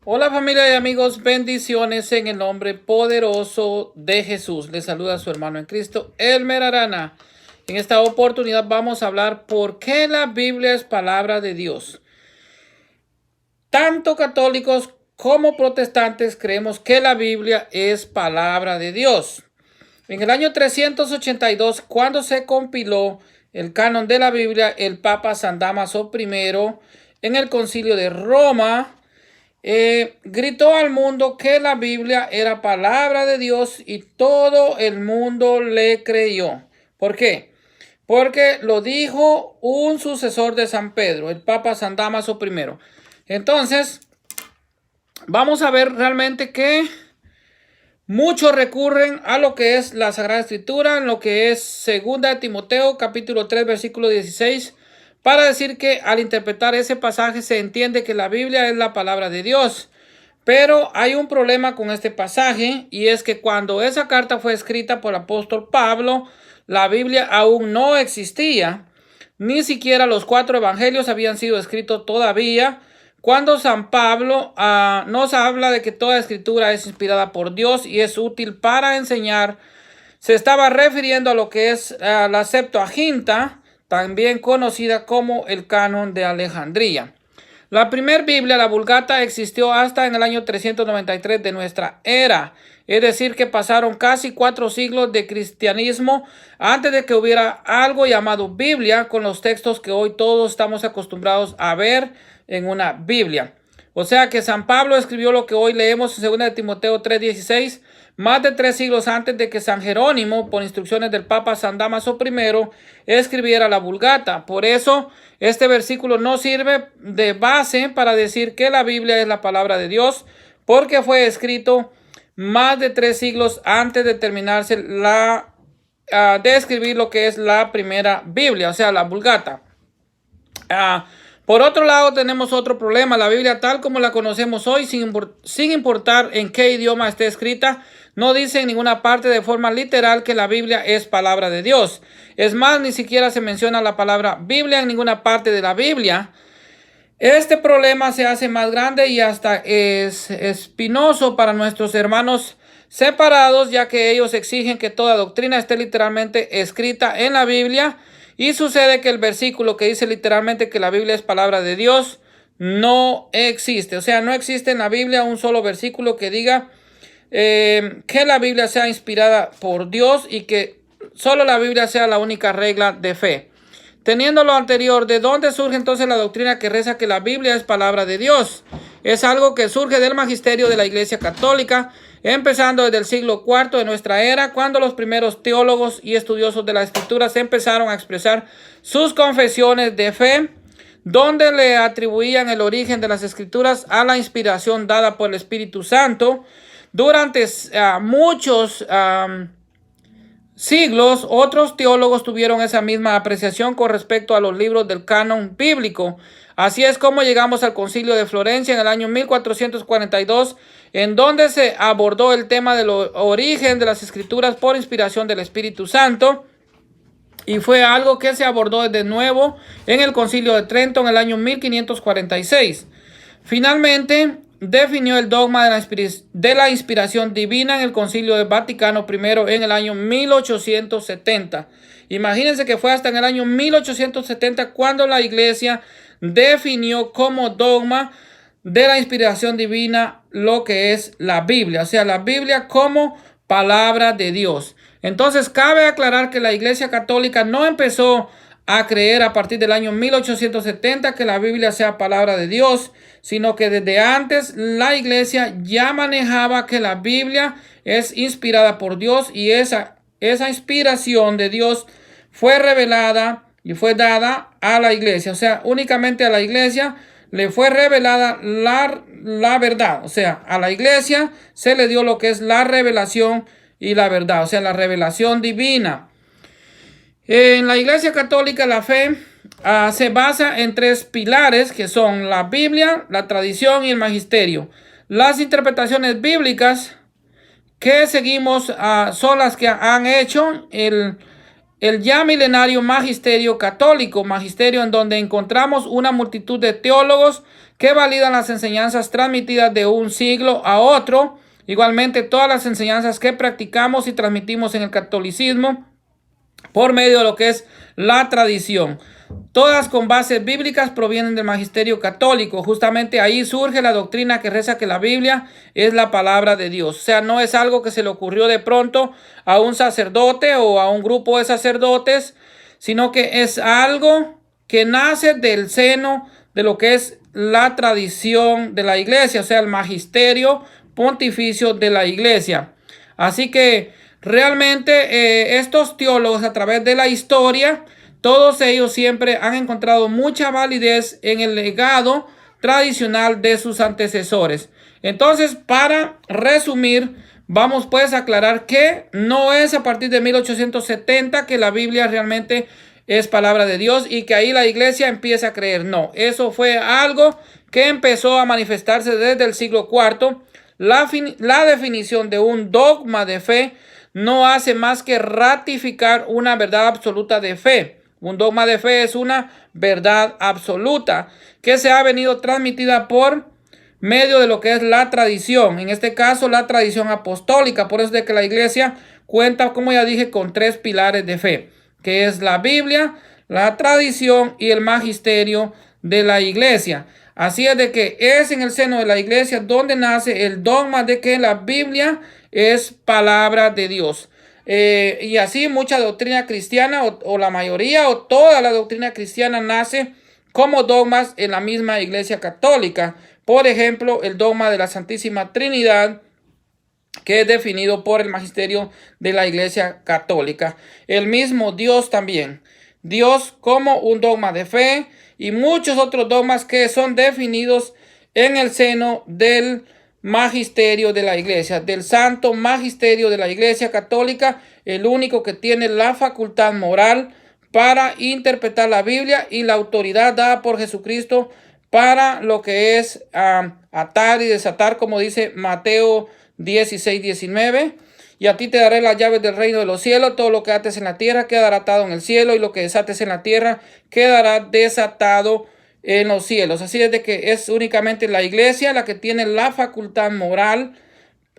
Hola familia y amigos, bendiciones en el nombre poderoso de Jesús. Les saluda a su hermano en Cristo, Elmer Arana. En esta oportunidad vamos a hablar por qué la Biblia es palabra de Dios. Tanto católicos como protestantes creemos que la Biblia es palabra de Dios. En el año 382, cuando se compiló el canon de la Biblia, el Papa San Dámaso I, en el Concilio de Roma, gritó al mundo que la Biblia era palabra de Dios y todo el mundo le creyó. ¿Por qué? Porque lo dijo un sucesor de San Pedro, el Papa San Dámaso I. Entonces, vamos a ver realmente que muchos recurren a lo que es la Sagrada Escritura, en lo que es 2 Timoteo capítulo 3 versículo 16, para decir que al interpretar ese pasaje se entiende que la Biblia es la palabra de Dios. Pero hay un problema con este pasaje, y es que cuando esa carta fue escrita por el apóstol Pablo, la Biblia aún no existía. Ni siquiera los 4 evangelios habían sido escritos todavía. Cuando San Pablo nos habla de que toda escritura es inspirada por Dios y es útil para enseñar, se estaba refiriendo a lo que es la Septuaginta, también conocida como el Canon de Alejandría. La primer Biblia, la Vulgata, existió hasta en el año 393 de nuestra era. Es decir, que pasaron casi 4 siglos de cristianismo antes de que hubiera algo llamado Biblia, con los textos que hoy todos estamos acostumbrados a ver en una Biblia. O sea que San Pablo escribió lo que hoy leemos en 2 Timoteo 3:16, más de 3 siglos antes de que San Jerónimo, por instrucciones del Papa San Dámaso I, escribiera la Vulgata. Por eso, este versículo no sirve de base para decir que la Biblia es la palabra de Dios, porque fue escrito más de 3 siglos antes de terminarse de escribir lo que es la primera Biblia, o sea, la Vulgata. Por otro lado, tenemos otro problema. La Biblia tal como la conocemos hoy, sin importar en qué idioma esté escrita, no dice en ninguna parte de forma literal que la Biblia es palabra de Dios. Es más, ni siquiera se menciona la palabra Biblia en ninguna parte de la Biblia. Este problema se hace más grande y hasta es espinoso para nuestros hermanos separados, ya que ellos exigen que toda doctrina esté literalmente escrita en la Biblia. Y sucede que el versículo que dice literalmente que la Biblia es palabra de Dios no existe. O sea, no existe en la Biblia un solo versículo que diga que la Biblia sea inspirada por Dios y que solo la Biblia sea la única regla de fe. Teniendo lo anterior, ¿de dónde surge entonces la doctrina que reza que la Biblia es palabra de Dios? Es algo que surge del magisterio de la Iglesia Católica, empezando desde el siglo IV de nuestra era, cuando los primeros teólogos y estudiosos de la Escritura se empezaron a expresar sus confesiones de fe, donde le atribuían el origen de las Escrituras a la inspiración dada por el Espíritu Santo. Durante muchos siglos, otros teólogos tuvieron esa misma apreciación con respecto a los libros del canon bíblico. Así es como llegamos al Concilio de Florencia en el año 1442, en donde se abordó el tema del origen de las Escrituras por inspiración del Espíritu Santo. Y fue algo que se abordó de nuevo en el Concilio de Trento en el año 1546. Finalmente, definió el dogma de la inspiración divina en el Concilio de Vaticano I en el año 1870. Imagínense que fue hasta en el año 1870 cuando la Iglesia definió como dogma de la inspiración divina lo que es la Biblia, o sea, la Biblia como palabra de Dios. Entonces, cabe aclarar que la Iglesia Católica no empezó a creer a partir del año 1870 que la Biblia sea palabra de Dios, sino que desde antes la Iglesia ya manejaba que la Biblia es inspirada por Dios, y esa inspiración de Dios fue revelada y fue dada a la Iglesia. O sea, únicamente a la Iglesia le fue revelada la verdad. O sea, a la Iglesia se le dio lo que es la revelación y la verdad, o sea, la revelación divina. En la Iglesia Católica la fe se basa en 3 pilares, que son la Biblia, la tradición y el magisterio. Las interpretaciones bíblicas que seguimos son las que han hecho el ya milenario magisterio católico, magisterio en donde encontramos una multitud de teólogos que validan las enseñanzas transmitidas de un siglo a otro. Igualmente, todas las enseñanzas que practicamos y transmitimos en el catolicismo por medio de lo que es la tradición. Todas con bases bíblicas provienen del magisterio católico. Justamente ahí surge la doctrina que reza que la Biblia es la palabra de Dios. O sea, no es algo que se le ocurrió de pronto a un sacerdote o a un grupo de sacerdotes, sino que es algo que nace del seno de lo que es la tradición de la iglesia, o sea, el magisterio pontificio de la iglesia. Así que realmente estos teólogos a través de la historia, todos ellos siempre han encontrado mucha validez en el legado tradicional de sus antecesores. Entonces, para resumir, vamos pues a aclarar que no es a partir de 1870 que la Biblia realmente es palabra de Dios y que ahí la iglesia empieza a creer. No, eso fue algo que empezó a manifestarse desde el siglo IV. La definición de un dogma de fe no hace más que ratificar una verdad absoluta de fe. Un dogma de fe es una verdad absoluta que se ha venido transmitida por medio de lo que es la tradición. En este caso, la tradición apostólica. Por eso es de que la iglesia cuenta, como ya dije, con 3 pilares de fe, que es la Biblia, la tradición y el magisterio de la iglesia. Así es de que es en el seno de la iglesia donde nace el dogma de que la Biblia es palabra de Dios. Y así mucha doctrina cristiana o la mayoría o toda la doctrina cristiana nace como dogmas en la misma iglesia católica. Por ejemplo, el dogma de la Santísima Trinidad, que es definido por el magisterio de la iglesia católica. El mismo Dios también. Dios como un dogma de fe y muchos otros dogmas que son definidos en el seno del magisterio de la iglesia, del santo magisterio de la iglesia católica, el único que tiene la facultad moral para interpretar la Biblia y la autoridad dada por Jesucristo para lo que es atar y desatar, como dice Mateo 16:19. Y a ti te daré las llaves del reino de los cielos. Todo lo que ates en la tierra quedará atado en el cielo, y lo que desates en la tierra quedará desatado en los cielos. Así es de que es únicamente la iglesia la que tiene la facultad moral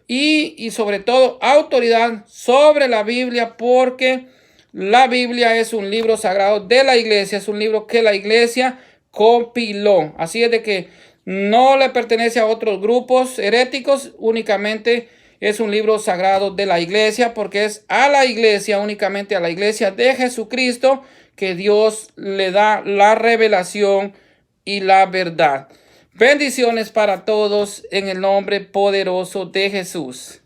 y sobre todo autoridad sobre la Biblia, porque la Biblia es un libro sagrado de la iglesia, es un libro que la iglesia compiló. Así es de que no le pertenece a otros grupos heréticos, únicamente es un libro sagrado de la iglesia, porque es a la iglesia, únicamente a la iglesia de Jesucristo, que Dios le da la revelación y la verdad. Bendiciones para todos en el nombre poderoso de Jesús.